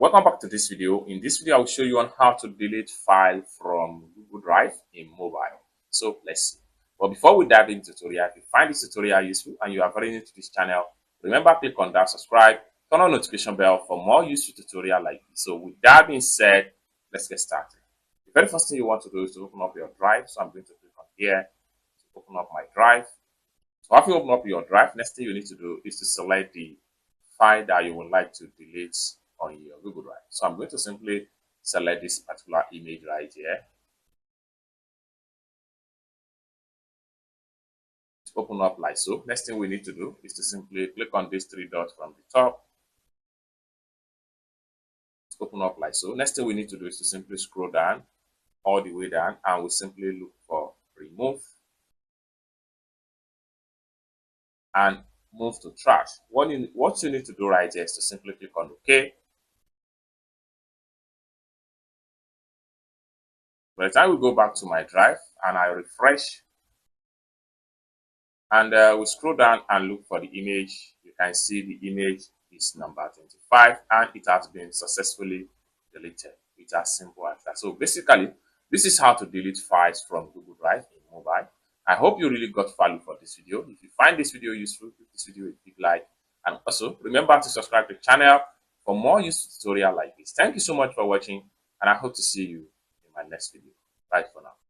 Welcome back to this video. In this video, I will show you on how to delete file from Google Drive in mobile. So let's see. But before we dive into the tutorial, if you find this tutorial useful and you are very new to this channel, remember click on that subscribe, turn on notification bell for more useful tutorial like this. So with that being said, let's get started. The very first thing you want to do is to open up your drive. So I'm going to click on here to open up my drive. So after you open up your drive, next thing you need to do is to select the file that you would like to delete on your Google Drive. So I'm going to simply select this particular image right here. To open up like so. Next thing we need to do is to simply click on these three dots from the top. To open up like so. Next thing we need to do is to simply scroll down all the way down and we'll simply look for remove and move to trash. What you need to do right here is to simply click on OK. By the time we go back to my drive and I refresh and we scroll down and look for the image, you can see the image is number 25 and it has been successfully deleted. It's as simple as that. So basically, this is how to delete files from Google Drive in mobile. I hope you really got value for this video. If you find this video useful, give this video a big like. And also, remember to subscribe to the channel for more useful tutorial like this. Thank you so much for watching and I hope to see you in my next video. Bye for now.